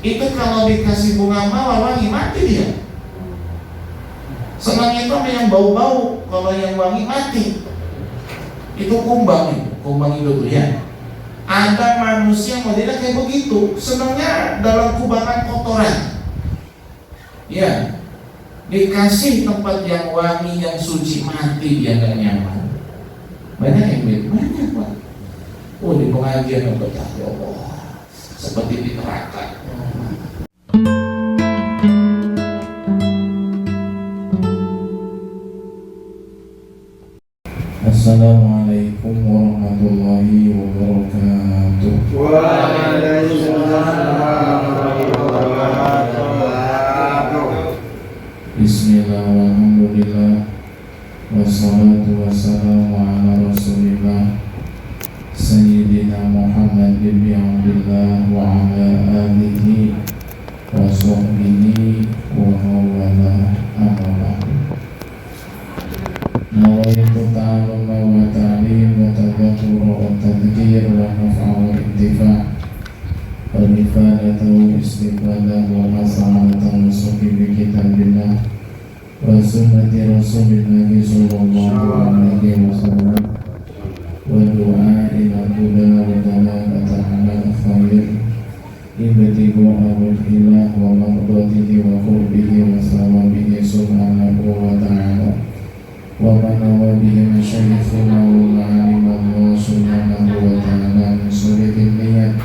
Itu kalau dikasih bunga mawar wangi, mati dia. Senang itu sama yang bau-bau, kalau yang wangi mati. Itu kumbang itu tuh ya. Ada manusia modelnya kayak begitu, senangnya dalam kubangan kotoran. Ya, dikasih tempat yang wangi, yang suci, mati dia nggak nyaman. Banyak yang begitu, banyak Pak. Oh, di pengajian yang betah, ya Allah, seperti di neraka. Assalamualaikum warahmatullahi wabarakatuh. Waalaikumsalam warahmatullahi wabarakatuh. Bismillah walhamdulillah wassalatu wassalamu ala rasulillah Sayyidina Muhammad bin Abdullah wa ala alihi wa sahbihi wa mawala amma. Nawaitu ta'aluma wa ta'lim wa tadhakura wa tadhkir wa naf'a wa intifa' wa nifadata wa istifadah wa mas'alata wa suki bi kitabillah wa sunnati rasulillahi sallallahu alaihi wasallam wa du'a ila huda wa dalalata ala khair ibtigu al-ilah wa mardatihi wa qurbihi wa sawabihi subhanahu wa ta'ala wa manawa bihi masyayikhuna wa ma'alimah subhanahu wa ta'ala min sulihin niyat.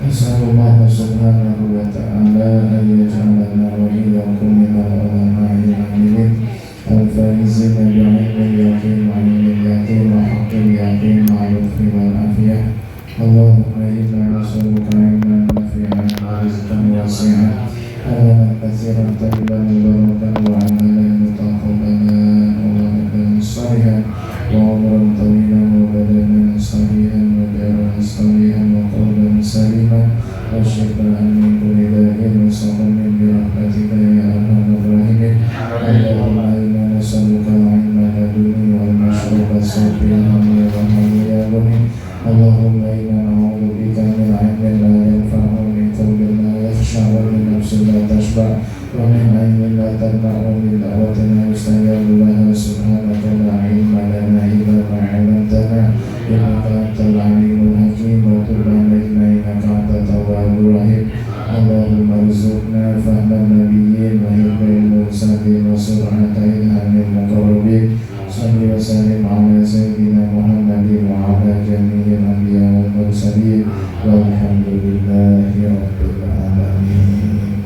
As'alullah subhanahu wa ta'ala ayyaj'alana wa iyyakum minal ulama'il amilin al-faizina bi'ilmil yaqin wa ilmil yaqin wa haqqil yaqin ma'rufin wal afiyah. Allahumma inna nas'aluka ilman nafi'an wa rizqan wasi'an amalan katsiran tayyiban mubarakan wa amalan mutaqabbalan salihan wa umran tawilan wa badanan sahihan wa daran salihan wa qawlan saliman wa syifaan min kulli da'in wa saqamin bi rahmatika ya arhamar rahimin. Allahumma inna nas'aluka al-ilma laduni wal mashruba safihan ya rahman ya rahim. Allahumma inna na'udzubika min 'ilmin la yanfa'u min qawlin la yakhsha wa min nafsin la tashba' wa min 'ilmin la tanfa'u min da'watin la yustajabu laha. Subhanaka la ilma lana illa ma 'allamtana innaka antal 'alimul hakim wa tub 'alaina innaka antat tawwabur rahim. Allahumma arzuqna fahman nabiyyin wa hilmil mursalin wa sur'ata ilhamil muqarrabin. Salli wa sallim ala sayyidina Muhammadin wa ala jami'il anbiya wal mursalin walhamdulillahi rabbil alamin.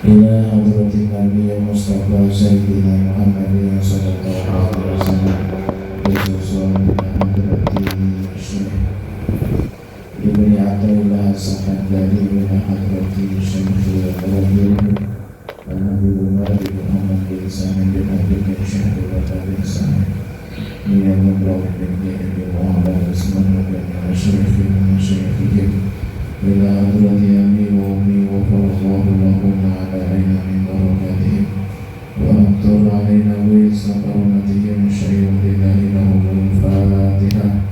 Ila hadratin Nabi Mustafa Sayyidina Muhammadin sallallahu alaihi wasallam khususan ila hadratin Syekh Ibni Athaillah Sakandari ila hadratin Syekh Al-Rabi'i Al-Habib Al-Malik Muhammad bin Sa'id bin Habib bin Syekh Al-Wata bin Sa'id Niyan Mubrak bin Giyad bin Muhammad Asman bin Syekh bin Syekh ila hadrati Ami wa Ummi wa farallahu lahum ala aina min barakatihim wa amtar alaina wa isakaronatihim syai'un lillahi lahum al-Fatihah.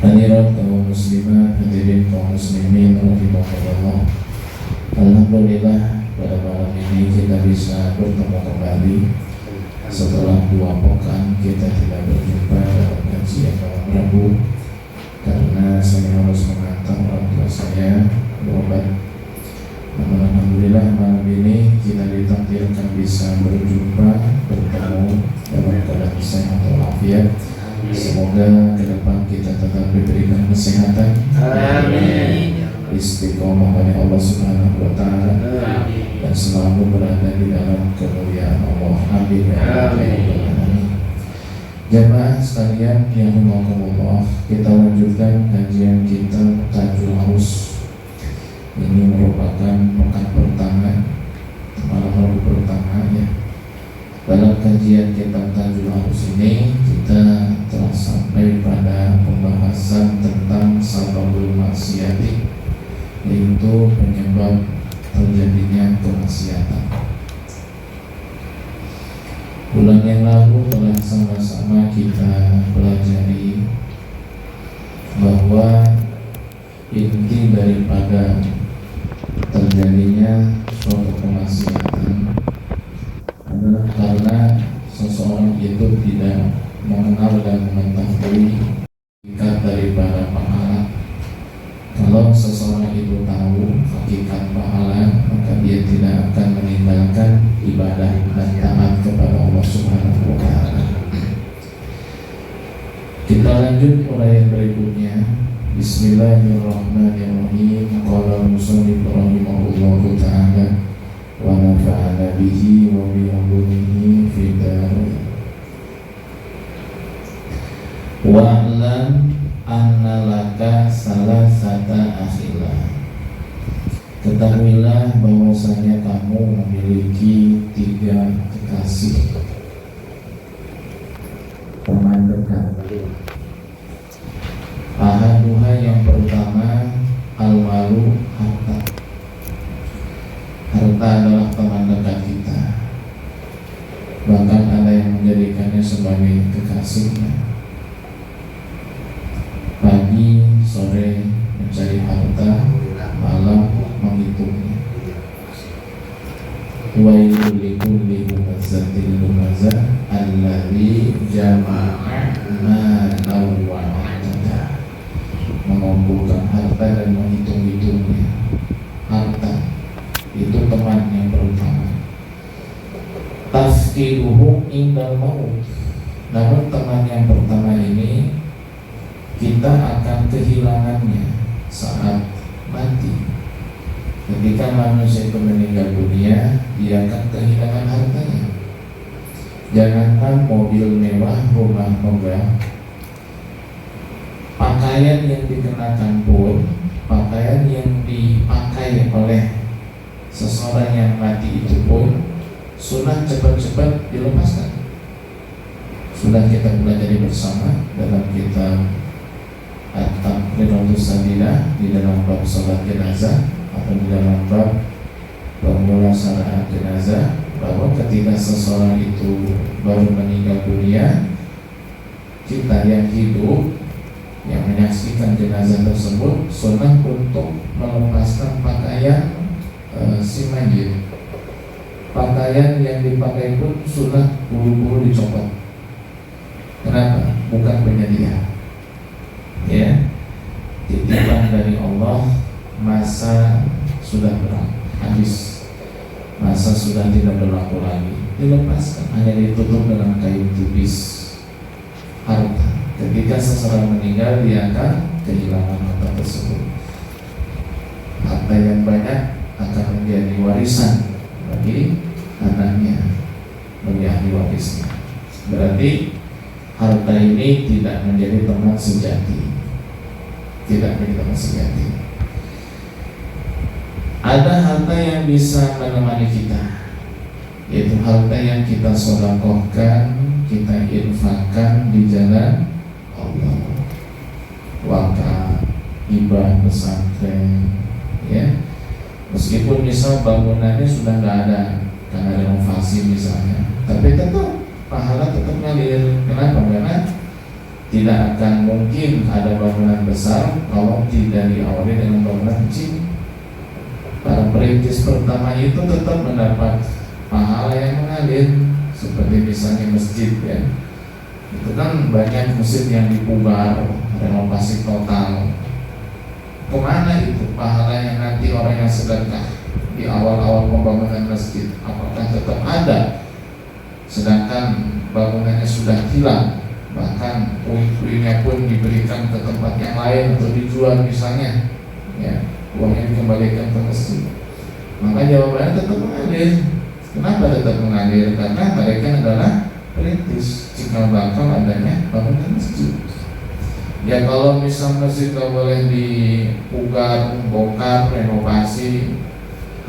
Hadirat kaum muslimat, hadirin kaum muslimin rahimakumullah. Alhamdulillah pada malam ini kita bisa bertemu kembali setelah 2 pekan kita tidak berjumpa dalam kajian malam Rabu karena saya harus mengantar orang tua saya berobat. Namun alhamdulillah malam ini kita ditakdirkan bisa berjumpa, bertemu dalam keadaan sehat walafiat. Semoga ke depan kita tetap diberikan kesehatan, amin, istiqomah oleh Allah Subhanahu wa Ta'ala, dan selalu berada di dalam kemuliaan Allah, amin ya rabbal alamin. Jamaah sekalian yang rahimakumullah, kita lanjutkan kajian kita Tajul Aus. Ini merupakan pekan pertama malam Rabu pertama ya. Dalam kajian kitab Tajul Arus ini kita telah sampai pada pembahasan tentang sababul maksiati, yaitu penyebab terjadinya kemaksiatan. Bulan yang lalu telah sama-sama kita pelajari bahwa inti daripada terjadinya suatu kemaksiatan adalah karena seseorang itu tidak mengenal dan mengetahui hakikat daripada pahala. Kalau seseorang itu tahu hakikat pahala, maka dia tidak akan meninggalkan ibadah dan taat kepada Allah Subhanahu wa Ta'ala. Kita lanjut uraian berikutnya. Bismillahirrahmanirrahim. Qala musannif rahimahullahu ta'ala wa nafa'ana bihi wa bi ulumihi fid dharain. Wa'lam anna laka salasata akhilah. Ketahuilah bahwasanya kamu memiliki 3 kekasih, teman dekat. Ahaduha, yang pertama, al-malu, harta. Harta adalah teman dekat kita. Bahkan ada yang menjadikannya sebagai kekasihnya. Pagi, sore mencari harta, malam menghitungnya. Wailul likulli humazatil lumazah alladzi jama'a malan wa 'addada. Mengumpulkan harta dan menghitung-hitungnya. Harta itu teman yang pertama. Tafkiruhu indal maut. Namun teman yang pertama ini kita akan kehilangannya saat mati. Ketika manusia itu meninggal dunia, dia akan kehilangan hartanya. Jangankan mobil mewah, rumah megah, pakaian yang dikenakan pun, pakaian yang dipakai oleh seseorang yang mati itu pun sunnah cepat-cepat dilepaskan. Sudah kita pelajari bersama dalam kitab At-Taqriratus Sabilah di dalam bab salat jenazah atau di dalam bab pemula syariat jenazah, bahwa ketika seseorang itu baru meninggal dunia, kita yang hidup yang menyaksikan jenazah tersebut sunnah untuk melepaskan pakaian si mayit. Pakaian yang dipakai pun sunnah buru-buru dicopot. Kenapa? Bukan penyedia. Ya, titipan dari Allah, masa sudah habis, masa sudah tidak berlaku lagi, dilepaskan, hanya ditutup dengan kain tipis. Harta, ketika seseorang meninggal, dia akan kehilangan harta tersebut. Harta yang banyak akan menjadi warisan bagi anaknya, bagi ahli warisnya. Berarti harta ini tidak menjadi teman sejati. Tidak menjadi teman sejati. Ada harta yang bisa menemani kita, yaitu harta yang kita sedekahkan, kita infakkan di jalan Allah. Wakaf, hibah pesantren, ya. Meskipun misal bangunannya sudah nggak ada karena renovasi misalnya, tapi tetap pahala tetap ngalir. Kenapa? Karena tidak akan mungkin ada bangunan besar kalau tidak diawali dengan bangunan kecil. Para perintis pertama itu tetap mendapat pahala yang mengalir, seperti misalnya masjid, ya. Itu kan banyak masjid yang dipugar, renovasi total. Kemana itu pahala yang nanti orang yang sedekah di awal-awal pembangunan masjid? Apakah tetap ada? Sedangkan bangunannya sudah hilang, bahkan puing-puingnya pun diberikan ke tempat yang lain atau dijual misalnya, ya, uangnya dikembalikan ke masjid. Maka jawabannya tetap mengalir. Kenapa tetap mengalir? Karena mereka adalah perintis cikal bakal adanya bangunan masjid. Ya kalau misal masjid boleh dipugar, bongkar, renovasi,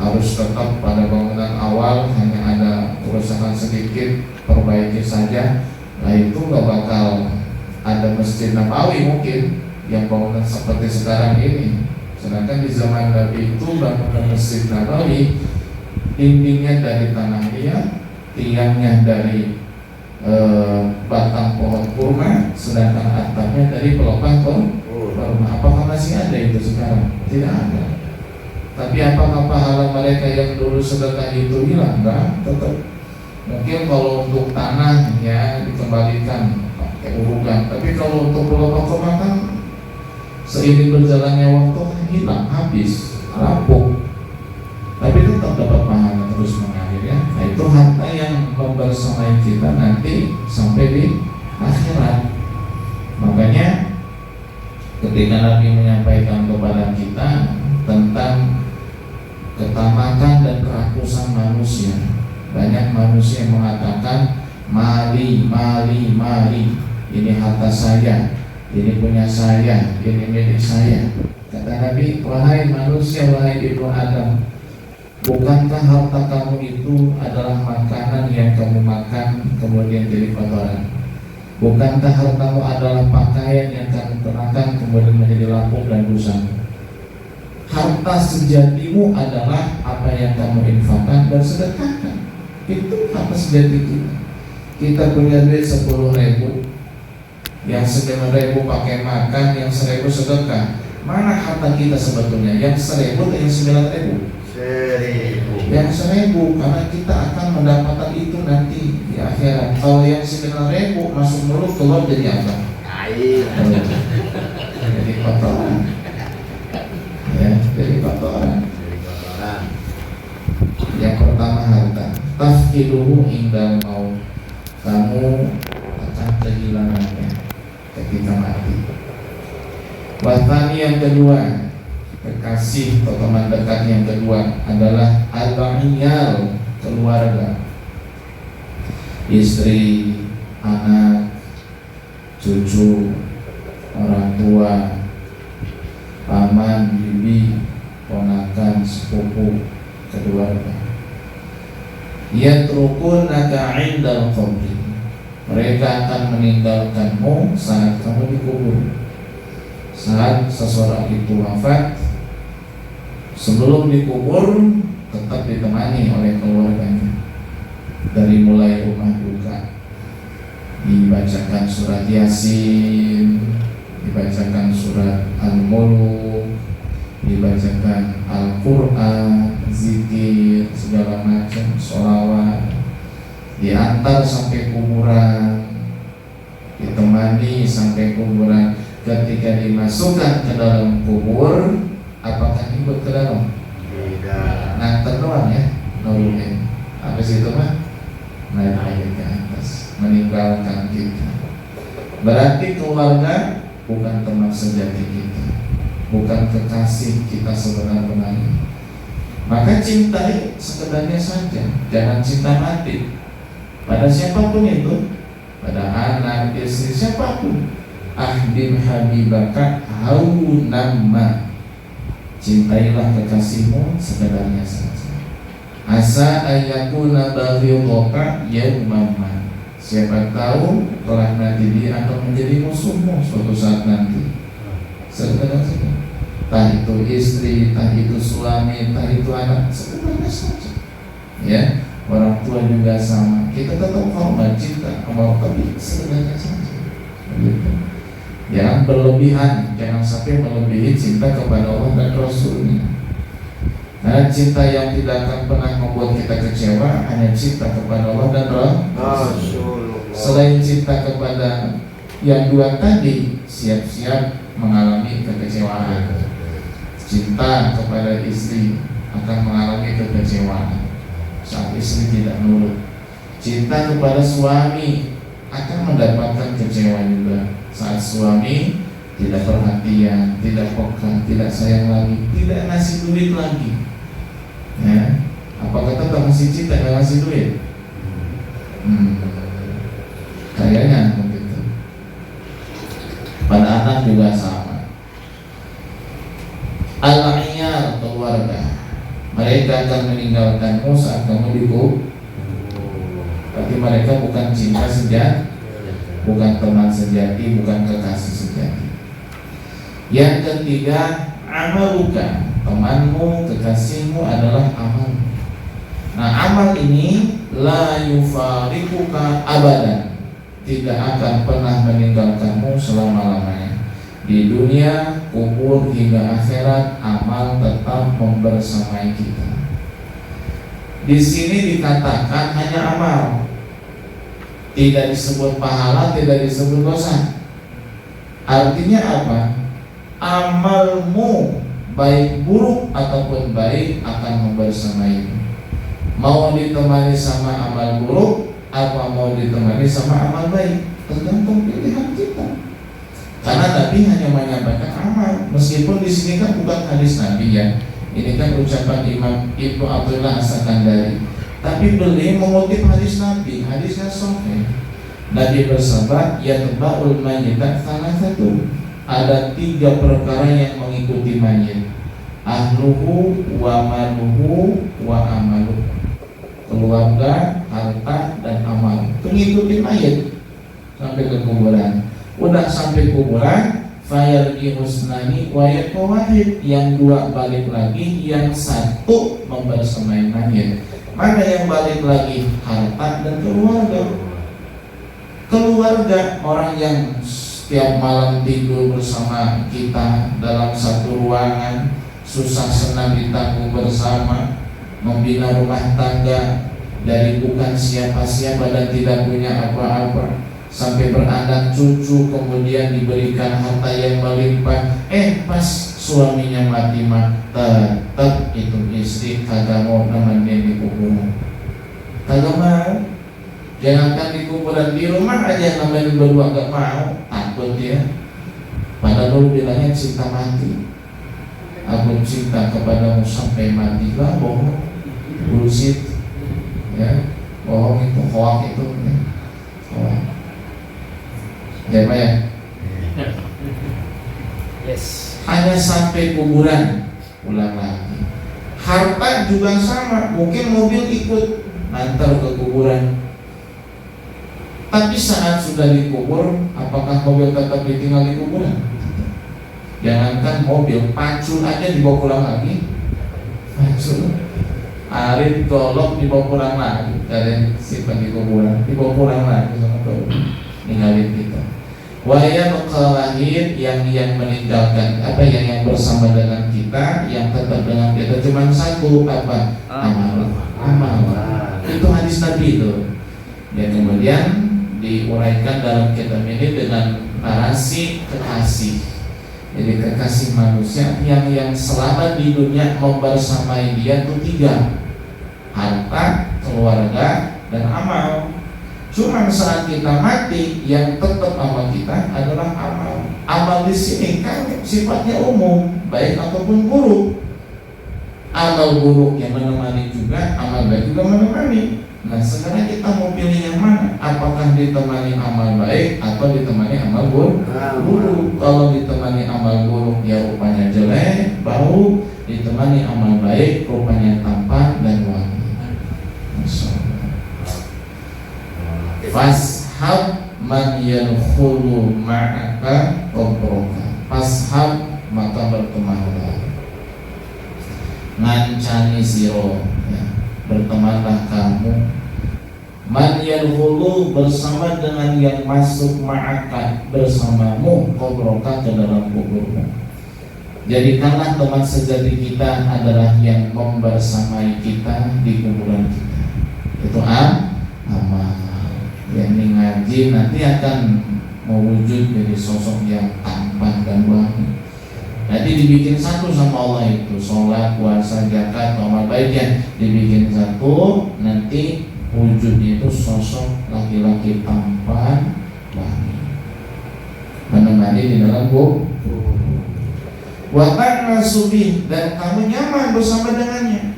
harus tetap pada bangunan awal hanya ada kerusakan sedikit, perbaiki saja. Nah itu nggak bakal ada Masjid Nabawi mungkin yang bangunan seperti sekarang ini. Sedangkan di zaman Nabi itu bangunan Masjid Nabawi dindingnya dari tanah liat, tiangnya dari batang pohon kurma, sedangkan atapnya dari pelepah kurma. Apakah masih ada itu sekarang? Tidak ada. Tapi apakah pahala mereka yang dulu sedekah itu hilang? Enggak, tetap. Mungkin kalau untuk tanah ya dikembalikan pakai urugan. Tapi kalau untuk pelepah kurma kan seiring berjalannya waktu hilang, habis, lapuk. Tapi tetap dapat pahala terus mengalir ya. Nah itu harta yang membersamai kita nanti sampai di akhirat. Makanya ketika Nabi menyampaikan kepada kita tentang ketamakan dan kerakusan manusia, banyak manusia yang mengatakan mali, mali, mali, ini harta saya, ini punya saya, ini milik saya. Kata Nabi, wahai manusia, wahai ibnu Adam, bukankah harta kamu itu adalah makanan yang kamu makan kemudian jadi kotoran? Bukankah hartamu adalah pakaian yang kamu kenakan kemudian menjadi lapuk dan busa? Harta sejatimu adalah apa yang kamu infakkan dan sedekahkan. Itu harta sejati kita. Kita punya duit 10.000, yang 9.000 pakai makan, yang 1.000 sedekah. Mana harta kita sebetulnya? Yang 1.000 atau yang 9.000? 1.000. Yang 1.000, karena kita akan mendapatkan itu nanti di akhirat. Kalau yang 9.000 masuk mulut, keluar jadi apa? Air. Jadi kotoran. Ya, jadi kotoran. Yang pertama harta. Tafkiduhu indal maut. Kamu akan kehilangannya ketika mati. Watani yang kedua, kekasih atau teman dekat yang kedua adalah al-ba'iyal, keluarga, istri, anak, cucu, orang tua, paman, bibi, ponakan, sepupu, keluarga. Yatrukuna indal qabri. Mereka akan meninggalkanmu saat kamu dikubur. Saat seseorang itu wafat, sebelum dikubur tetap ditemani oleh keluarganya. Dari mulai rumah duka, dibacakan surat Yasin, dibacakan surat Al-Mulk, dibacakan Al-Quran, zikir, segala macam, sholawat, diantar sampai kuburan, ditemani sampai kuburan. Ketika dimasukkan ke dalam kubur, apakah ikut ke dalam? Tidak. Nganter doang ya, nurunin. Habis itu mah naik ke atas, meninggalkan kita. Berarti keluarga bukan teman sejati kita, bukan kekasih kita sebenar-benarnya. Maka cintai sekedarnya saja, jangan cinta mati pada siapapun itu, pada anak, istri, siapapun. Ahdim habibaka haunamma. Cintailah kekasihmu sekedarnya saja. Asa ayakuna baghidaka yaumamma. Siapa tahu kelak nanti dia akan menjadi musuhmu suatu saat nanti. Sekedar saja. Entah itu istri, entah itu suami, entah itu anak, sekedarnya saja. Ya, orang tua juga sama. Kita tetap hormat, cinta, amal, tapi sekedarnya saja. Begitu. Jangan berlebihan, jangan sampai melebihi cinta kepada Allah dan Rasulnya. Karena cinta yang tidak akan pernah membuat kita kecewa hanya cinta kepada Allah dan Rasulullah. Selain cinta kepada yang dua tadi, siap-siap mengalami kekecewaan. Cinta kepada istri akan mengalami kekecewaan saat istri tidak nurut. Cinta kepada suami akan mendapatkan kecewa juga saat suami tidak perhatian, tidak peka, tidak sayang lagi, tidak ngasih duit lagi. Ya, apakah tetap masih cinta nggak ngasih duit? Kayaknya begitu. Pada anak juga sama. Al-iyal, keluarga. Mereka akan meninggalkanmu saat kamu dikubur. Tapi mereka bukan cinta sejati, bukan teman sejati, bukan kekasih sejati. Yang ketiga, amaluka, temanmu, kekasihmu adalah amal. Nah, amal ini la yufariquka abadan, tidak akan pernah meninggalkanmu selama-lamanya. Di dunia, kubur hingga akhirat, amal tetap membersamai kita. Di sini dikatakan hanya amal, tidak disebut pahala, tidak disebut dosa. Artinya apa? Amalmu baik buruk ataupun baik akan membersamaimu. Mau ditemani sama amal buruk, apa mau ditemani sama amal baik, tergantung pilihan kita. Karena Nabi hanya menyampaikan amal, meskipun di sini kan bukan hadis Nabi ya. Ini kan ucapan Imam Ibnu Athaillah As-Sakandari. Tapi beliau mengutip hadis Nabi, hadisnya sahih. Nabi bersabda, yatba'ul mayyita thalathatu. Ada 3 perkara yang mengikuti mayit. Ahluhu wa maluhu wa amaluhu. Keluarga, harta, dan amal. Mengikuti mayit sampai ke kuburan. Udah sampai kuburan, fayarji husnani wa yaqawahid, yang 2 balik lagi, yang 1 membersamai mayit. Mana yang balik lagi? Harta dan keluarga. Keluarga, orang yang setiap malam tidur bersama kita dalam satu ruangan, susah senang ditanggung bersama, membina rumah tangga dari bukan siapa-siapa dan tidak punya apa-apa sampai beranak cucu, kemudian diberikan harta yang melimpah. Pas suaminya mati mah tetap itu istri kagak mau nemenin di kuburan, kagak mau. Jangankan di kuburan, di rumah aja nemenin berdua gak mau, takut dia. Padahal dulu bilangnya cinta mati, aku cinta kepadamu sampai mati. Lah bohong, bullshit ya, bohong itu, hoax itu ya. Hoax. Ya Pak ya? Yes. Hanya sampai kuburan pulang lagi. Harta juga sama, mungkin mobil ikut antar ke kuburan. Tapi saat sudah dikubur, apakah mobil tetap ditinggal di kuburan? Jangankan mobil, pacul aja dibawa pulang lagi. Pacul, arit, golok dibawa pulang lagi. Dari simpan di kuburan, dibawa pulang lagi sama golok, ninggalin kita. Waya lahir, yang meninggalkan apa yang bersama dengan kita, yang tetap dengan kita cuma 1, apa? Amal. Itu hadis Nabi itu. Dan kemudian diuraikan dalam kitab ini dengan narasi kekasih. Jadi kekasih manusia yang selama di dunia membersamai dia itu 3: harta, keluarga, dan amal. Cuma saat kita mati, yang tetap sama kita adalah amal. Amal di sini kan sifatnya umum, baik ataupun buruk. Amal buruk yang menemani juga, amal baik juga menemani. Nah, sekarang kita mau pilih yang mana? Apakah ditemani amal baik atau ditemani amal buruk? Kalau ditemani amal buruk, ya rupanya jelek, bau. Ditemani amal baik, rupanya tampan dan wangi. Masya Allah. Fashab man yadkhulu ma'aka qabraka. Fashab, maka bertemanlah. Ngancani siro ya, bertemanlah kamu. Man yadkhulu, bersama dengan yang masuk, ma'aka, bersamamu, qabraka, ke dalam kuburmu. Jadikanlah teman sejati kita adalah yang membersamai kita di kuburan kita. Itu amal. Yang ngaji nanti akan mewujud jadi sosok yang tampan dan wangi. Nanti dibikin satu sama Allah itu, sholat, puasa, zakat, amal baik yang dibikin satu. Nanti wujudnya itu sosok laki-laki tampan, wangi, menemani di dalam kubur. Watan nasubih, dan kamu nyaman bersama dengannya.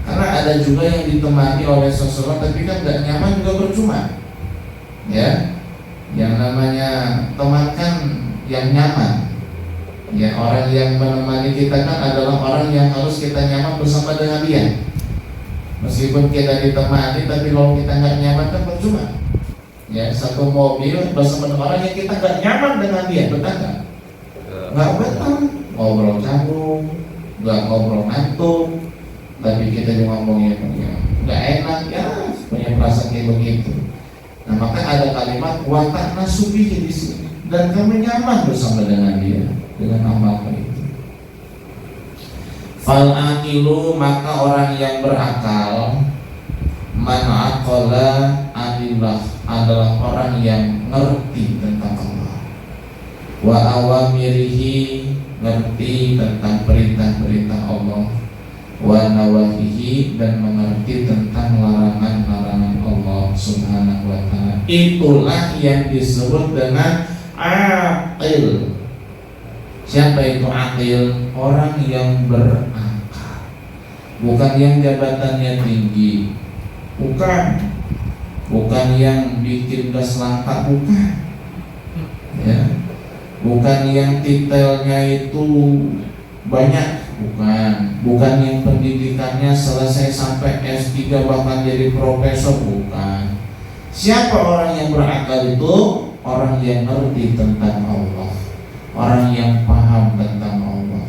Karena ada juga yang ditemani oleh seseorang tapi kan gak nyaman, juga percuma. Ya, yang namanya teman kan yang nyaman. Ya, orang yang menemani kita kan adalah orang yang harus kita nyaman bersama dengan dia. Meskipun kita ditemani, tapi kalau kita nggak nyaman kan percuma. Ya, satu mobil bersama dengan orang yang kita nggak nyaman dengan dia, betul nggak? Nggak betul. Ngobrol canggung, nggak ngobrol ngantuk, tapi kita juga ngomongin nggak enak, ya punya perasaan kayak begitu. Nah, maka ada kalimat watak nasubihi di sini, dan kami nyaman bersama dengan dia, dengan amal itu. Fal aqilu, maka orang yang berakal, man aqala anillah, adalah orang yang ngerti tentang Allah, wa awamirihi, ngerti tentang perintah-perintah Allah, wa nawahihi, dan mengerti tentang larangan-larangan Allah Subhanahu wa ta'ala. Itulah yang disebut dengan aqil. Siapa itu aqil? Orang yang berakal, bukan yang jabatannya tinggi, bukan yang bikin gas langka, bukan, ya, bukan yang titelnya itu banyak, bukan yang pendidikannya selesai sampai S3 bahkan jadi profesor, bukan. Siapa orang yang berakal itu? Orang yang ngerti tentang Allah, orang yang paham tentang Allah,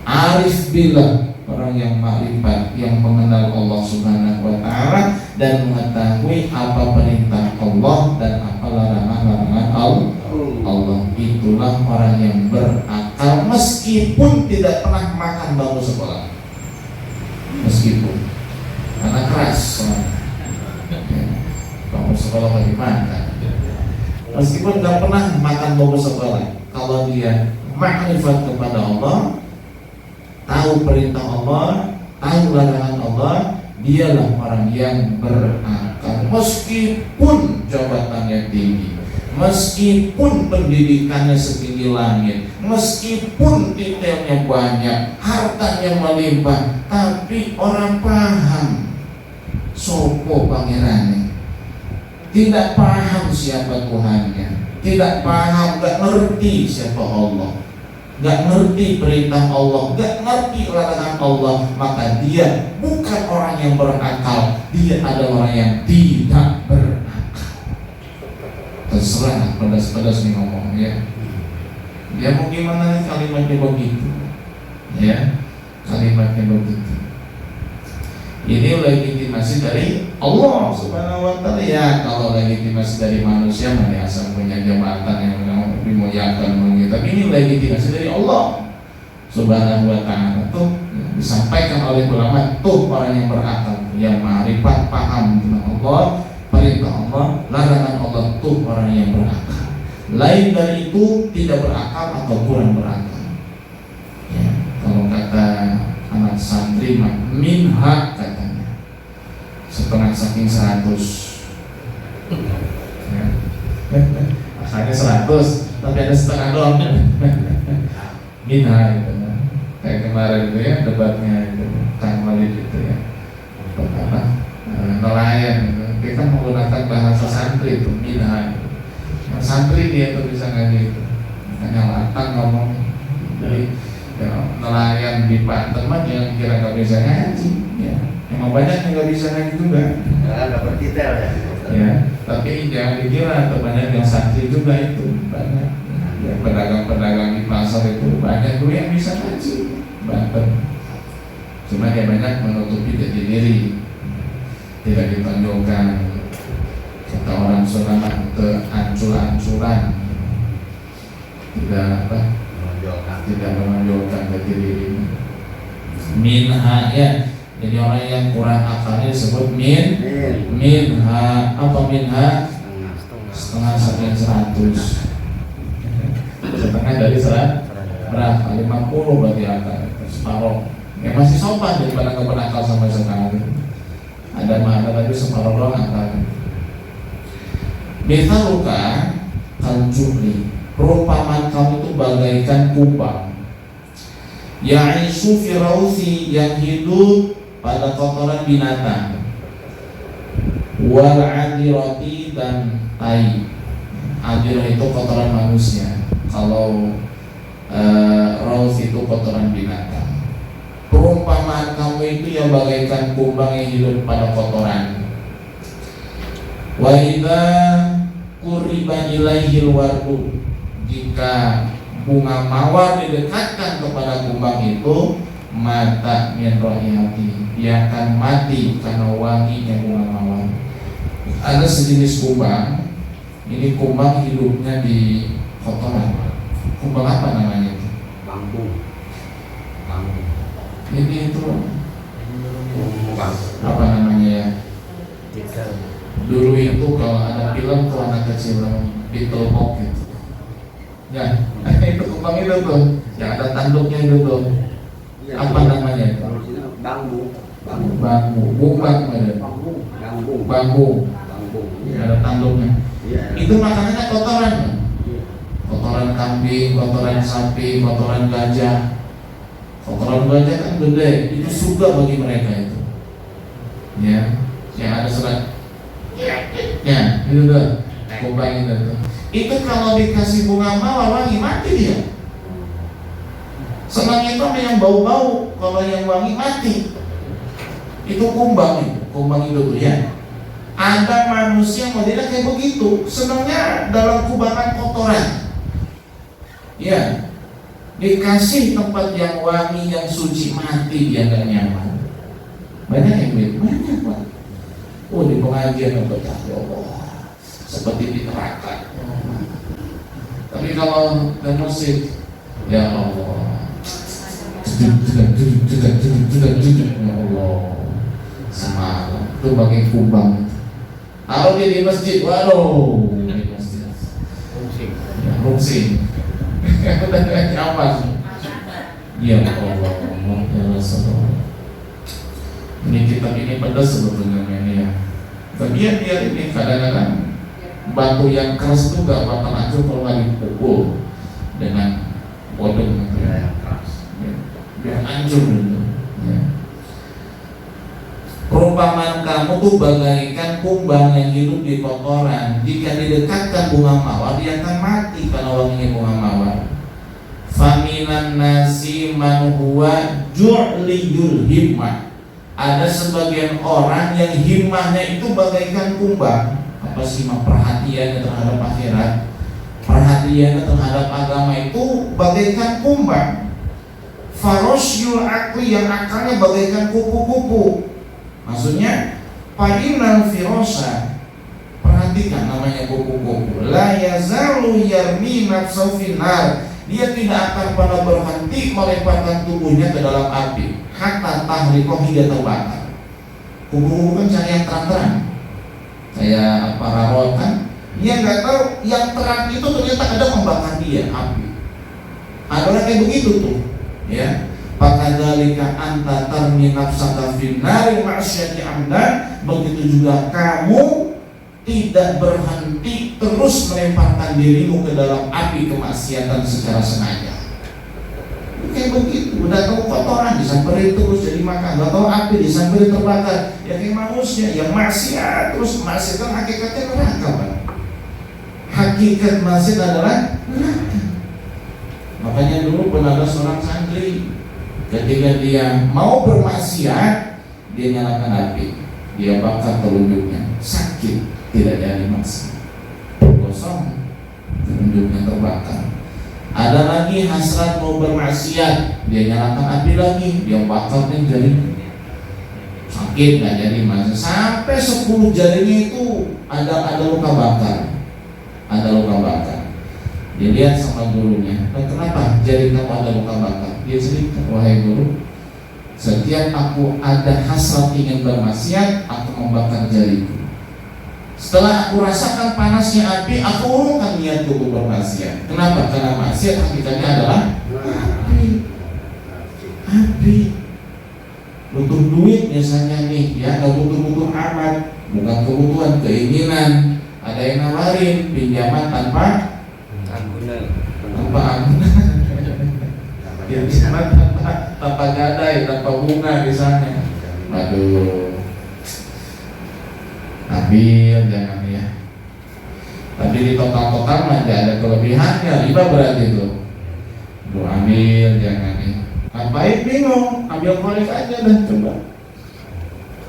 arif billah, orang yang makrifat, yang mengenal Allah Subhanahu wa ta'ala, dan mengetahui apa perintah Allah dan apa larangan-larangan Allah. Itulah orang yang berakal, meskipun tidak pernah makan bangku sekolah, meskipun karena keras bangku sekolah bagi makan, meskipun tidak pernah makan bangku sekolah, kalau dia makrifat kepada Allah, tahu perintah Allah, tahu larangan Allah, dialah orang yang berakal, meskipun jabatannya tinggi, meskipun pendidikannya setinggi langit, meskipun detailnya banyak, hartanya melimpah, tapi orang paham sopo pangerane, tidak paham siapa Tuhannya, tidak paham, gak ngerti siapa Allah, gak ngerti perintah Allah, gak ngerti larangan Allah, maka dia bukan orang yang berakal, dia adalah orang yang tidak berakal. Terserah pedas-pedas nih ngomong, ya. Dia mau gimana nih kalimatnya begitu, ya, kalimatnya begitu. Ini legitimasi dari Allah Subhanahu wa ta'ala. Ya, kalau legitimasi dari manusia mana asal punya jabatan yang dimuliakan begitu. Tapi ini legitimasi dari Allah Subhanahu wa ta'ala. Tuh disampaikan oleh ulama, tuh orang yang berakal, yang ma'rifat, paham tentang Allah, perintah Allah, larangan Allah, tuh orang yang berakal. Lain dari itu tidak berakal atau kurang berakal. Ya, kalau kata anak santri minha katanya setengah saking 100, ya. Asalnya 100 tapi ada setengah doang. Minha gitu, kayak kemarin itu ya debatnya itu Kang Walid itu ya, apa nelayan gitu. Dia kan menggunakan bahasa santri itu minha gitu. Nah, santri dia tuh bisa ngaji itu, makanya lantang ngomong. Jadi ya, nelayan di Banten mah yang kira nggak bisa ngaji, ya. Emang banyak yang nggak bisa ngaji juga. Nggak berdetail ya. Ya, tapi jangan dikira banyak yang santri juga itu banyak. Ya, pedagang-pedagang di pasar itu banyak tuh yang bisa ngaji Banten. Cuma dia banyak menutupi jati diri, tidak ditonjolkan. Kata orang Sunda keancur-ancuran, tidak menonjolkan jati diri. Minha, ya. Jadi orang yang kurang akalnya disebut minha. Apa minha? Setengah saking 100. Setengah dari 100 berapa? 50 berarti akal. Separuh. Ya masih sopan daripada nggak berakal sampai sekarang. Ada mana tapi separuh doang akal. Mithaluka kaljubli, perumpamaan kamu itu bagaikan kubang, ya'isu firausi, yang hidup pada kotoran binatang, wal adirati, dan tai. Adirah itu kotoran manusia. Kalau Raus itu kotoran binatang. Perumpamaan kamu itu yang bagaikan kumbang yang hidup pada kotoran. Wa idza quriba ilaihil wardu, jika bunga mawar didekatkan kepada kumbang itu, mata min rohiyati, dia akan mati karena wanginya bunga mawar. Ada sejenis kumbang, ini kumbang hidupnya di kotoran. Kumbang apa namanya itu? Bambu. Ini itu Bambu. apa namanya ya? Beetle. Dulu itu kalau ada film tuh anak kecil Beetle Hawk gitu. Ya, itu kumbang itu tuh, yang ada tanduknya itu tuh. Apa namanya itu? Bambu. Bumbang ada. Bambu. Ya, ada tanduknya. Iya. Itu makanannya kotoran. Iya. Kotoran kambing, kotoran sapi, kotoran gajah. Kotoran gajah kan gede, itu surga bagi mereka itu. Ya, yang ada serat. Ya, itu tuh. Kumbang itu tuh. Itu kalau dikasih bunga mawar wangi mati dia. Senang itu sama yang bau-bau, kalau yang wangi mati. Itu kumbang itu tuh ya. Ada manusia modelnya kayak begitu, senangnya dalam kubangan kotoran. Ya, dikasih tempat yang wangi, yang suci, mati dia nggak nyaman. Banyak yang begitu, banyak Pak. Oh, di pengajian betah, ya Allah, seperti di neraka. Tapi kalau ke musik, ya Allah, ya Allah, semalam itu pakai kumbang. Kalau dia di masjid, waduh, di masjid, ya rungsing, udah gak nyaman. Ya Allah, ya Rasulullah. Ini kitab ini pedas sebetulnya ini ya. Bagian dia ini kadang-kadang batu yang keras itu gak bakal hancur kalau nggak dipukul dengan bodong gitu ya. Biar hancur gitu. Ya. Perumpamaan kamu tuh bagaikan kumbang yang hidup di kotoran. Jika didekatkan bunga mawar, dia akan mati karena wanginya bunga mawar. Faminan nasi man huwa ju'liyul himmah. Ada sebagian orang yang himmahnya itu bagaikan kumbang. Apa sih perhatiannya terhadap akhirat, perhatiannya terhadap agama itu bagaikan kumbang. Farosyul akli, yang akalnya bagaikan kupu-kupu. Maksudnya Fa'inal firosa, perhatikan namanya kupu-kupu, la yazalu yarmi nafsahu finnar, dia tidak akan pernah berhenti melemparkan tubuhnya ke dalam api hatta tahriqah, hingga terbakar. Kupu-kupu kan cari yang terang-terang, kayak pararot kan, dia nggak tahu yang terang itu ternyata ada membakar dia, api. Ada orang kayak begitu tuh, ya. Pakadzalika anta tarmi nafsaka finnari ma'asyati amdan, begitu juga kamu tidak berhenti terus melemparkan dirimu ke dalam api kemaksiatan secara sengaja. Kayak begitu, udah tahu kotoran disamperin terus jadi makan, udah tahu api disamperin terbakar, ya kayak manusia yang maksiat terus maksiat, kan hakikatnya neraka Pak. Hakikat maksiat adalah neraka. Makanya dulu pernah ada seorang santri, ketika dia mau bermaksiat, dia nyalakan api, dia bakar telunjuknya, sakit, tidak jadi maksiat, kosong, telunjuknya terbakar. Ada lagi hasrat mau bermaksiat, dia nyalakan api lagi, dia bakar nih jarinya, sakit, nggak jadi maksiat, sampai 10 jarinya itu ada luka bakar, ada luka bakar. Dilihat sama gurunya, kenapa jari kamu ada luka bakar? Dia cerita, wahai guru, setiap aku ada hasrat ingin bermaksiat, aku membakar jariku. Setelah aku rasakan panasnya api, aku urungkan niatku untuk bermaksiat. Kenapa? Karena maksiat hakikatnya adalah api. Api. Butuh duit biasanya nih, ya nggak butuh amat, bukan kebutuhan, keinginan. Ada yang nawarin pinjaman tanpa agunan, pinjaman tanpa gadai, tanpa bunga misalnya. Aduh, ambil jangan ya. Tapi di total mah ada kelebihannya, riba berarti itu. Bu ambil jangan nih. Ngapain bingung? Ambil korek aja dah coba.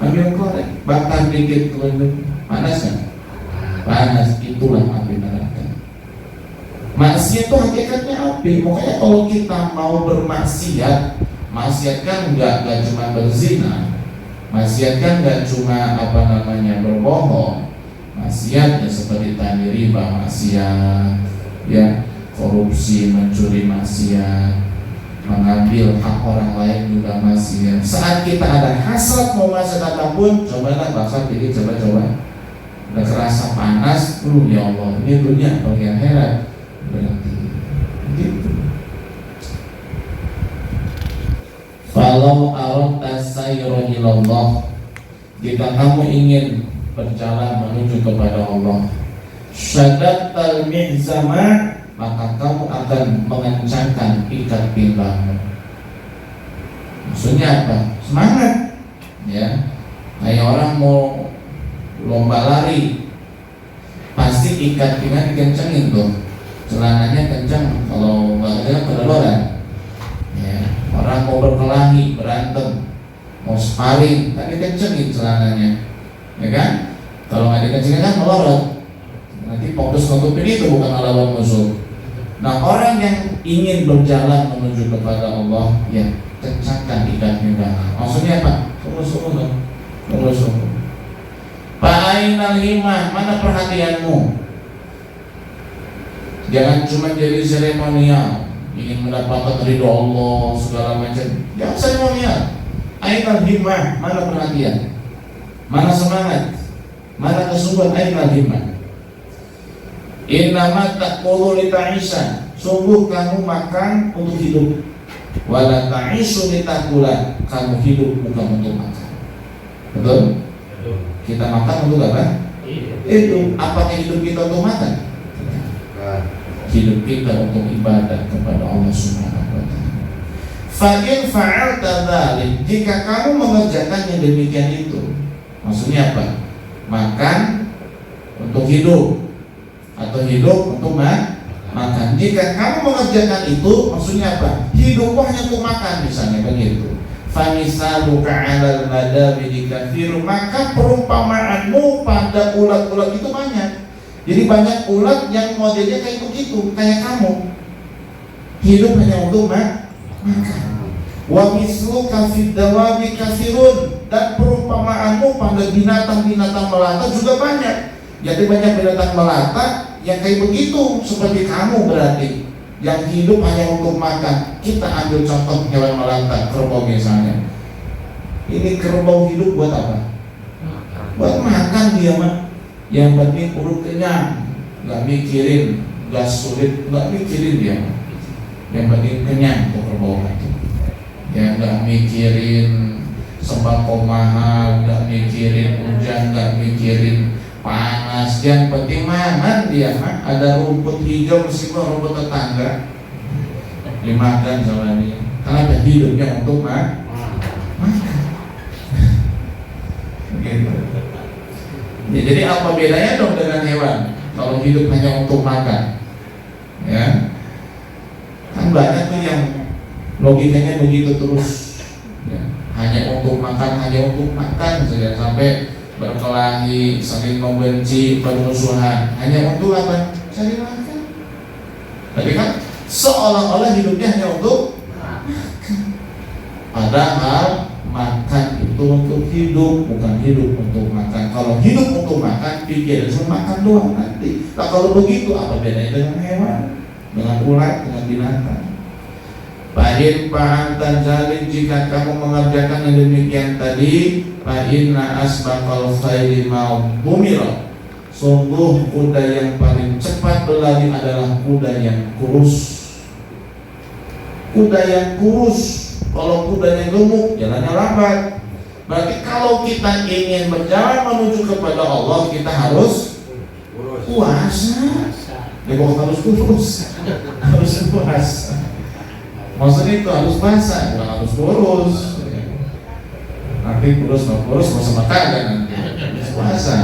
Ambil korek, bakar dikit kelendung. Panas kan? Panas, itulah api neraka. Maksiat itu hakikatnya api. Makanya kalau kita mau bermaksiat, maksiat kan nggak cuma berzina, maksiat kan nggak cuma berbohong. Maksiat ya seperti tadi riba maksiat, ya korupsi, mencuri maksiat, mengambil hak orang lain juga maksiat. Saat kita ada hasrat mau maksiat apapun, cobalah bakar dikit, coba. Udah kerasa panas, ya Allah, ini dunia bagi akhirat berarti gitu. Falau aradta sayra ilallah, jika kamu ingin berjalan menuju kepada Allah, syaddatal mi'zama, maka kamu akan mengencangkan ikat pinggangmu. Maksudnya apa? Semangat, ya. Kayak orang mau lomba lari, pasti ikat pinggang dikencengin tuh, celananya kencang. Kalau nggak kencang kedodoran. Ya, orang mau berkelahi, berantem, mau sparring, kan dikencengin celananya, ya kan? Kalau nggak dikencengin kan melorot. Nanti fokus nutupin itu bukan lawan musuh. Nah, orang yang ingin berjalan menuju kepada Allah, ya kencangkan ikat pinggang. Maksudnya apa? Terus. Fa'ainal himmah, mana perhatianmu? Jangan cuma jadi seremonial, ingin mendapatkan ridho Allah segala macam. Jangan seremonial. Ainal himmah, mana perhatian? Mana semangat? Mana kesungguhan? Ainal himmah. Innama ta'kulu li ta'isha, sungguh kamu makan untuk hidup. Wala ta'ishu li ta'kula, kamu hidup bukan untuk makan. Betul? Kita makan untuk apa? Itu. Apakah hidup kita untuk makan? Hidup kita untuk ibadah kepada Allah Subhanahu wa ta'ala. Fa'in fa'alta dzalik, jika kamu mengerjakan yang demikian itu, maksudnya apa? Makan untuk hidup atau hidup untuk makan. Jika kamu mengerjakan itu, maksudnya apa? Hidup hanya untuk makan, misalnya begitu. Famisaluka 'alal madabi katsir, maka perumpamaanmu pada ulat-ulat itu banyak. Jadi banyak ulat yang modelnya kayak begitu, kayak kamu. Hidup hanya untuk makan. Wa misluka fid dawabi katsirun, dan perumpamaanmu pada binatang-binatang melata juga banyak. Jadi banyak binatang melata yang kayak begitu seperti kamu berarti, yang hidup hanya untuk makan. Kita ambil contoh hewan melata, kerbau misalnya. Ini kerbau hidup buat apa? Buat makan dia mah. Yang penting perut kenyang, nggak mikirin gas sulit, nggak mikirin dia. Yang penting kenyang tuh kerbau itu. Ya nggak mikirin sembako mahal, nggak mikirin hujan, nggak mikirin panas. Yang penting makan dia mah. Ada rumput hijau meskipun rumput tetangga, dimakan sama dia. Karena hidupnya untuk makan. Gitu. Ya, jadi apa bedanya dong dengan hewan? Kalau hidup hanya untuk makan, ya kan banyak tuh yang logikanya begitu terus, ya. Hanya untuk makan saja, sampai berkelahi, saling membenci, permusuhan, hanya untuk apa? Cari makan. Tapi kan seolah-olah hidupnya hanya untuk makan. Padahal makan itu untuk hidup, bukan hidup untuk makan. Kalau hidup untuk makan, pikir cuma makan doang nanti. Nah kalau begitu apa bedanya dengan hewan, dengan ulat, dengan binatang? Fa'in fa'alta dzalik, jika kamu mengerjakan yang demikian tadi, fa'inna asbaqal khairi ma'bumira, sungguh kuda yang paling cepat berlari adalah kuda yang kurus. Kuda yang kurus. Kalau kudanya gemuk, jalannya lambat. Berarti kalau kita ingin berjalan menuju kepada Allah, kita harus puasa. Ya kok harus kurus? Harus puasa. Maksudnya itu harus puasa, bukan harus kurus. Nanti kurus nggak sama kagak nanti. Harus puasa,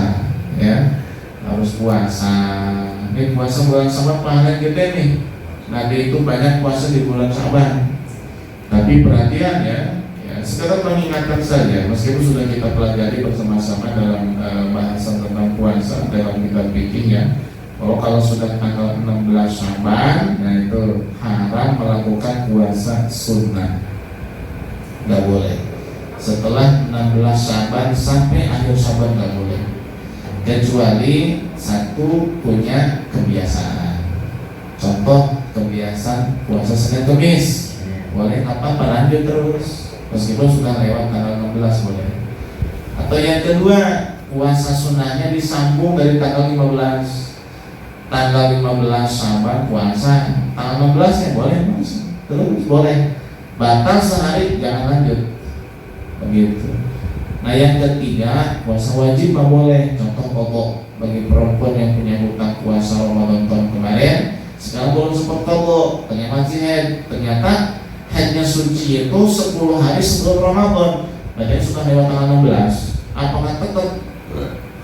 ya. Harus puasa. Ini puasa bulan sama pahala gede nih. Nabi itu banyak puasa di bulan Syaban. Tapi perhatian ya, sekedar mengingatkan saja, meskipun sudah kita pelajari bersama-sama dalam bahasan tentang puasa dalam kitab fikih ya, bahwa kalau sudah tanggal 16 Syaban, nah itu haram melakukan puasa sunnah, nggak boleh. Setelah 16 Syaban sampai akhir Syaban nggak boleh, kecuali satu punya kebiasaan. Contoh kebiasaan puasa Senin Kamis, boleh apa lanjut terus meskipun sudah lewat tanggal 16 boleh. Atau yang kedua, puasa sunnahnya disambung dari tanggal 15. Tanggal 15 Syaban puasa, tanggal 16 ya boleh mas, terus boleh. Batal sehari jangan lanjut, begitu. Nah yang ketiga, puasa wajib nggak boleh. Contoh pokok bagi perempuan yang punya hutang puasa Ramadan tahun kemarin, sekarang belum sempat pokok, ternyata masih head, ternyata headnya suci itu 10 hari sebelum Ramadan, berarti sudah lewat tanggal 16. Apakah tetap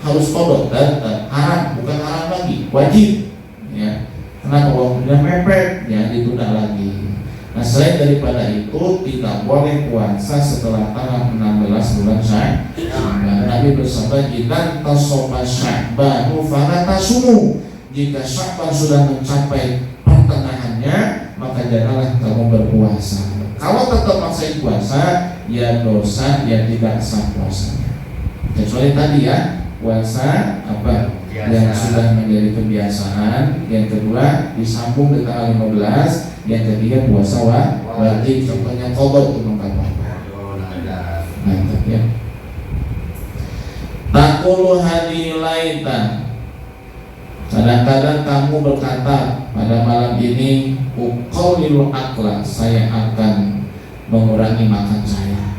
harus kodok? Tetap haram, bukan haram lagi, wajib. Ya, kenapa waktunya mepet? Ya ditunda lagi. Nah selain daripada itu tidak boleh puasa setelah tanggal 16 bulan Sya'ban. Nabi bersabda, "Jika tasoba Sya'banu fala tasumu." Jika Sya'ban sudah mencapai pertengahannya, maka janganlah kamu berpuasa. Kalau tetap maksain puasa, ya dosa, ya tidak sah puasanya. Kecuali tadi ya, puasa apa yang sudah menjadi kebiasaan. Yang kedua disambung ke tanggal 15. Yang ketiga puasa wajib. Contohnya qadha itu mengapa? Mantap ya. Taqulu hadilaita. Kadang-kadang kamu berkata, pada malam ini uqallilul akla, saya akan mengurangi makan saya.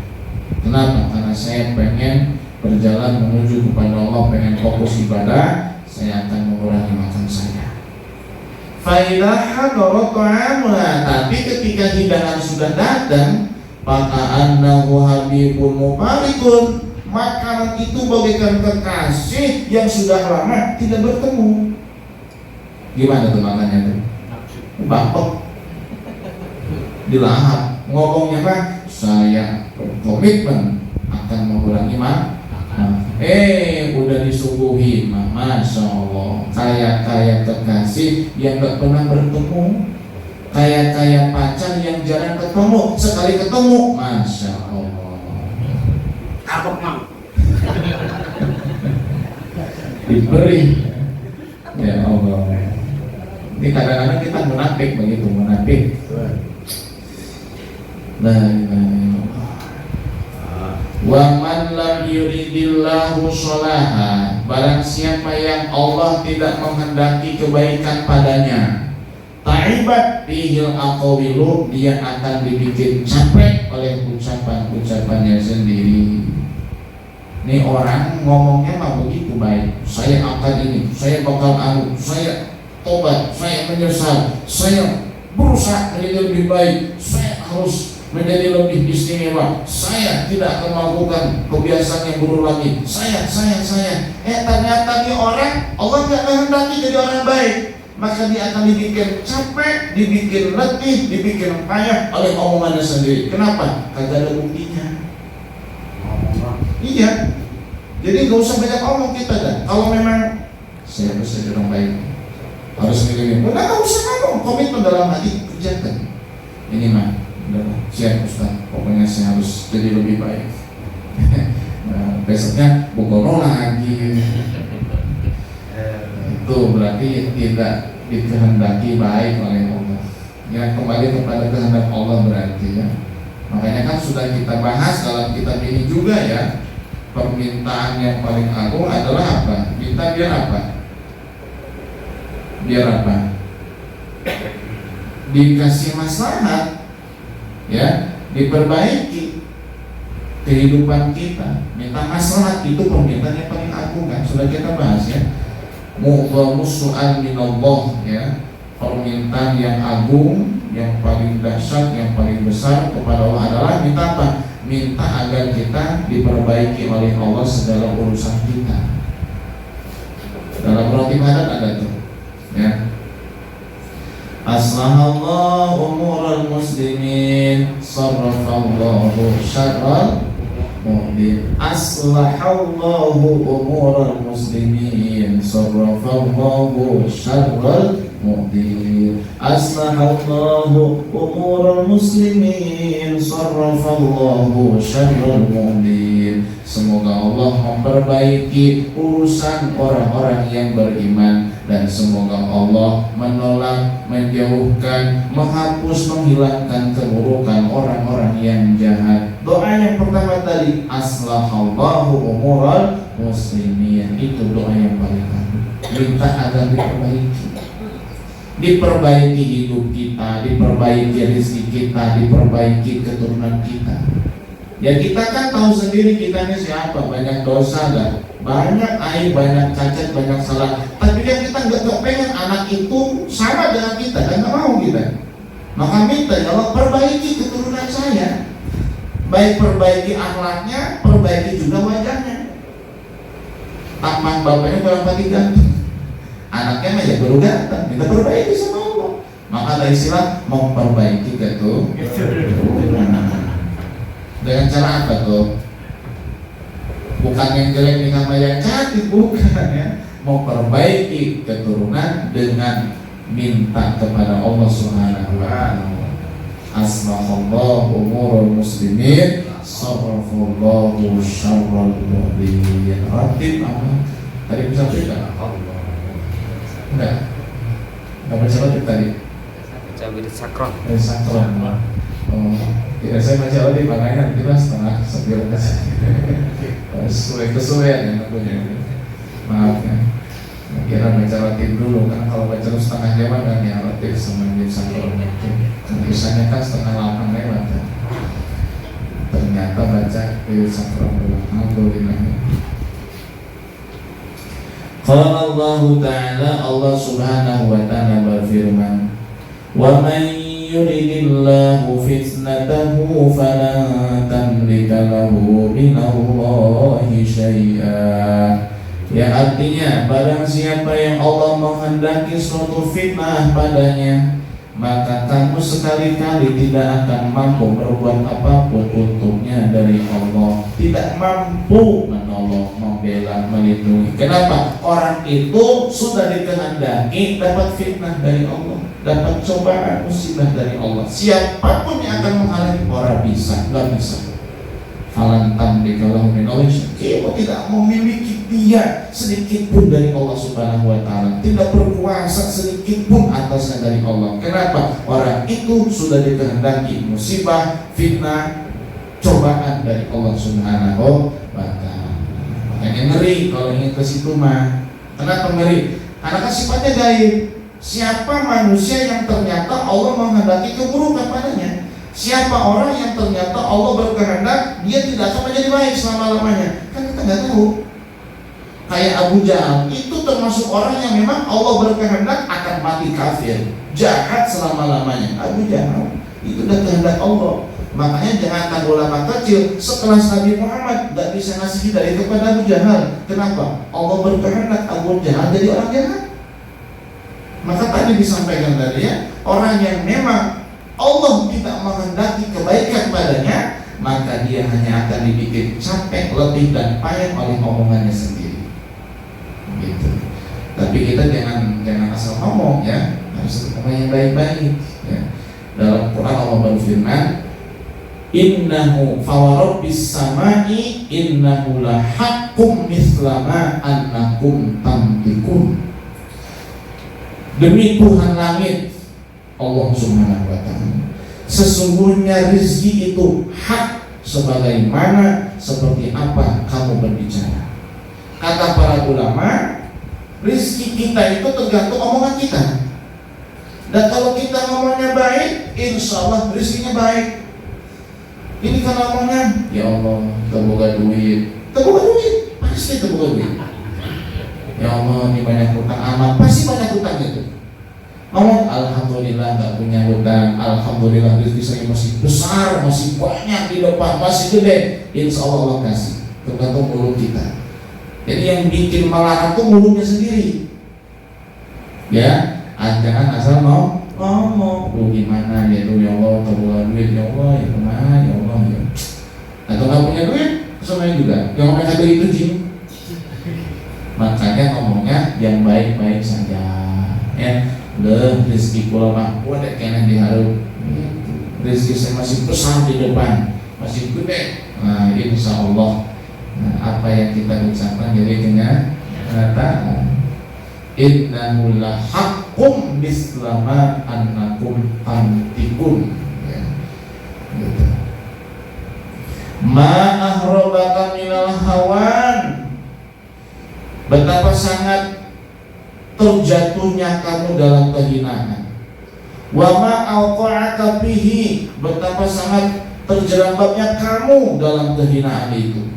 Kenapa? Karena saya pengen berjalan menuju kepada Allah, pengen fokus ibadah, saya akan mengurangi makan saya. Faidah hadarat ta'amuna, tapi ketika hidangan sudah datang, maka annahu habibun mubalikun, makanan itu bagaikan kekasih yang sudah lama tidak bertemu. Gimana tuh makannya tuh? Bapak dilahap, ngomongnya apa? Saya berkomitmen akan mengurangi makan. Udah disuguhi, masya Allah, kayak kekasih yang gak pernah bertemu, kayak pacar yang jarang ketemu, sekali ketemu, masya Allah. Kapok mang. Diberi, ya Allah. Ini kadang-kadang kita munafik begitu, munafik. Nah, wa man lam yuridillahu sholaha, barang siapa yang Allah tidak menghendaki kebaikan padanya, ta'ibat bihil aqawilu, dia akan dibikin capek oleh ucapan-ucapannya sendiri. Ini orang ngomongnya mah begitu baik, saya akan ini, saya bakal saya tobat, saya menyesal, saya berusaha menjadi lebih baik, saya harus menjadi lebih istimewa, saya tidak akan melakukan kebiasaan yang buruk lagi, saya. Ternyata dia orang Allah tidak menghendaki jadi orang baik, maka dia akan dibikin capek, dibikin letih, dibikin payah oleh omongannya sendiri. Kenapa? Kagak ada buktinya. Iya. Jadi gak usah banyak omong kita kan. Kalau memang saya harus jadi orang baik, harus begini, gak usah ngomong, komitmen dalam hati kerjakan. Ini mah siap Ustaz, pokoknya saya harus jadi lebih baik. Nah, besoknya bukono lagi. Itu berarti tidak dikehendaki baik oleh Allah. Ya kembali kepada kehendak Allah berarti ya. Makanya kan sudah kita bahas dalam kitab ini juga ya. Permintaan yang paling agung adalah apa? Minta biar apa? Biar apa? Dikasih maslahat, ya, diperbaiki kehidupan kita. Minta maslahat itu permintaan yang paling agung kan? Sudah kita bahas ya. Mu'dhamus su'al minallah ya. Permintaan yang agung, yang paling dahsyat, yang paling besar kepada Allah adalah minta apa? Minta agar kita diperbaiki oleh Allah segala urusan kita. Dalam roti padat ada tuh ya. Aslahallahu muslimin sarrafallahu syarral mu'min. Aslahallahu umural muslimin sarrafallahu syarral mu'min. Aslahallahu umural muslimin sarrafallahu syarral mu'min. Semoga Allah memperbaiki urusan orang-orang yang beriman, dan semoga Allah menolak, menjauhkan, menghapus, menghilangkan keburukan orang-orang yang jahat. Doa yang pertama tadi, aslahallahu umural muslimin, itu doa yang paling agung. Minta agar diperbaiki hidup kita, diperbaiki rezeki kita, diperbaiki keturunan kita. Ya kita kan tahu sendiri kita ini siapa, banyak dosa kan, banyak aib, banyak cacat, banyak salah. Tapi kan kita nggak pengen anak itu sama dengan kita, kan nggak mau kita. Maka minta ya Allah, perbaiki keturunan saya, baik perbaiki akhlaknya, perbaiki juga wajahnya. Taman bapaknya kurang pati ganteng, anaknya mah ya baru ganteng, kita perbaiki sama Allah. Maka ada istilah memperbaiki keturunan. Dengan cara apa tuh? Bukan yang jelek dengan yang cantik, bukan ya. Memperbaiki keturunan dengan minta kepada Allah Subhanahu wa ta'ala. Aslahallahu umurul muslimin sarrafallahu syarral mu'min. Ratib apa? Tadi bisa tidak? Enggak. Enggak baca ratib tadi. Baca wirid sakron. Sakron. Ya, saya baca lagi makanya kita setengah 9 kesuwen ya tentunya. Maaf ya. Kira baca ratib dulu, kan kalau baca setengah jam kan ya ratib sama jam sakron. Biasanya kan setengah 8 lewat ya. Ternyata baca wirid sakron dulu. Alhamdulillah. Qala Allah Ta'ala, Allah Subhanahu wa ta'ala berfirman, wa man yuridillahu fitnatahu falan tamlika lahu minallahi syai'a. Ya artinya barang siapa yang Allah menghendaki suatu fitnah padanya, maka kamu sekali-kali tidak akan mampu berbuat apapun untuknya dari Allah. Tidak mampu menolong, membela, melindungi. Kenapa? Orang itu sudah dikehendaki dapat fitnah dari Allah, dapat cobaan musibah dari Allah. Siapapun yang akan menghalangi, orang bisa, nggak bisa. Falan tamlikalahu minallahi syai'a. Kamu tidak memiliki dia sedikit pun dari Allah Subhanahu wa ta'ala, tidak berkuasa sedikit pun atasnya dari Allah. Kenapa? Orang itu sudah dikehendaki musibah, fitnah, cobaan dari Allah Subhanahu wa ta'ala. Makanya ngeri kalau ingin ke situ mah. Kenapa ngeri? Karena kan sifatnya gaib. Siapa manusia yang ternyata Allah menghendaki keburukan padanya? Siapa orang yang ternyata Allah berkehendak dia tidak akan menjadi baik selama-lamanya? Kan kita nggak tahu. Kayak Abu Jahal itu termasuk orang yang memang Allah berkehendak akan mati kafir, jahat selama-lamanya. Abu Jahal itu udah kehendak Allah. Makanya jangan ulama kecil sekelas Nabi Muhammad nggak bisa ngasih hidayah kepada Abu Jahal. Kenapa? Allah berkehendak Abu Jahal jadi orang jahat. Maka tadi disampaikan tadi ya, orang yang memang Allah tidak menghendaki kebaikan padanya, maka dia hanya akan dibikin capek, letih dan payah oleh omongannya sendiri. Gitu. Tapi kita jangan asal ngomong ya, harus ngomong yang baik-baik. Ya. Dalam Quran Allah berfirman, innahu fawarabbis samai innahu lahaqqum mislama annakum tamtikun. Demi Tuhan langit, Allah Subhanahu wa ta'ala, sesungguhnya rezeki itu hak sebagaimana seperti apa kamu berbicara. Kata para ulama, rezeki kita itu tergantung omongan kita. Dan kalau kita ngomongnya baik, insya Allah rezekinya baik. Ini kan ngomongnya, ya Allah, terbuka duit, pasti terbuka duit. Ya Allah, ini banyak hutang amat, pasti banyak hutang itu. Ngomong alhamdulillah nggak punya hutang, alhamdulillah rezeki saya masih besar, masih banyak di depan, masih gede. Insya Allah Allah kasih, tergantung mulut kita. Jadi yang bikin melarang tuh mulutnya sendiri. Ya, jangan asal ngomong, lu gimana ya lu ya Allah, terlalu duit ya Allah, ya kemana ya Allah ya. Atau nggak punya duit, semuanya juga. Yang ngomong kata itu jin. Makanya ngomongnya yang baik-baik saja. Ya, rezeki kula mah wae kena diharap. Rezeki saya masih besar di depan, masih gede. Nah, insya Allah apa yang kita ucapkan jadi kenyataan. Innahu la haqqum mislama annakum antikun. Ya, gitu. Ma ahrabaka minal hawan. Betapa sangat terjatuhnya kamu dalam kehinaan. Wa ma awqa'aka bihi. Betapa sangat terjerembabnya kamu dalam kehinaan itu.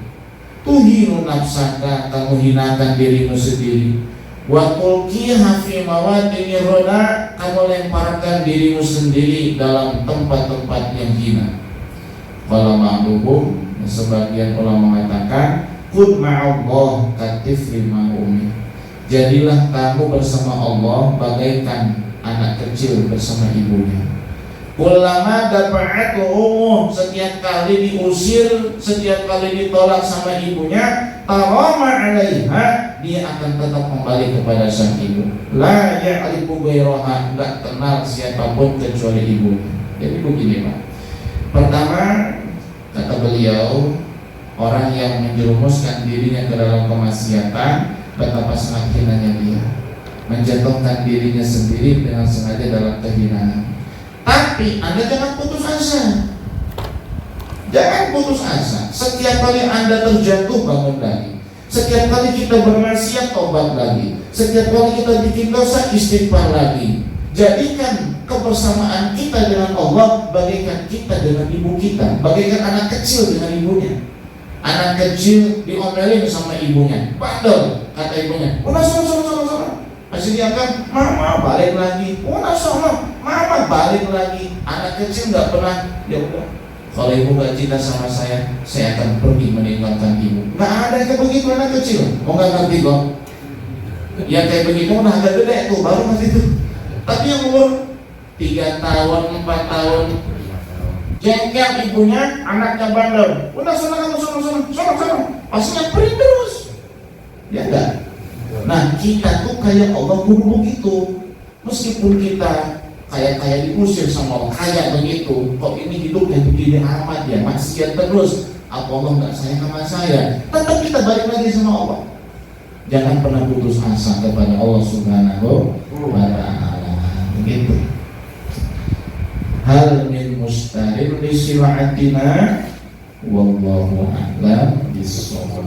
Tuhinu nafsaka, kamu hinakan dirimu sendiri. Wa tulqiha fi mawadini roda, kamu lemparkan dirimu sendiri dalam tempat-tempat yang hina. Kalau ma'luhum, sebagian ulama mengatakan kun ma'allah katifli ma'umi. Jadilah kamu bersama Allah bagaikan anak kecil bersama ibunya. Ulama dapa'at umum, setiap kali diusir, setiap kali ditolak sama ibunya, tarama alaiha, dia akan tetap kembali kepada sang ibu. La ya'rifu ghayraha, enggak kenal siapapun kecuali ibunya. Jadi begini Pak. Pertama, kata beliau, orang yang menjerumuskan dirinya ke dalam kemaksiatan, betapa sangat hinanya dia, menjatuhkan dirinya sendiri dengan sengaja dalam kehinaan. Tapi Anda jangan putus asa. Jangan putus asa. Setiap kali Anda terjatuh, bangun lagi. Setiap kali kita bermaksiat, tobat lagi. Setiap kali kita bikin dosa, istighfar lagi. Jadikan kebersamaan kita dengan Allah bagaikan kita dengan ibu kita, bagaikan anak kecil dengan ibunya. Anak kecil diomelin sama ibunya, bandel, kata ibunya, udah sana. Masih dia kan, mama balik lagi, udah sana, mama balik lagi. Anak kecil nggak pernah, ya udah. Kalau ibu gak cinta sama saya akan pergi meninggalkan ibu. Nggak ada yang kayak begitu anak kecil, mau nggak ngerti kok. Yang kayak begitu udah agak gede tuh, baru masih itu. Tapi yang umur 3 tahun, 4 tahun, jengkel ibunya, anaknya bandel. Udah sana kamu sana. Pasti nyamperin terus. Ya enggak? Nah kita tuh kayak Allah kudu begitu. Meskipun kita kayak diusir sama Allah, kayak begitu. Kok ini hidup yang begini amat ya, maksiat terus. Apa Allah nggak sayang sama saya? Tetap kita balik lagi sama Allah. Jangan pernah putus asa kepada Allah Subhanahu wa Ta'ala. Begitu. Hal min mustarir li sila'atina wallahu a'lam bissawab.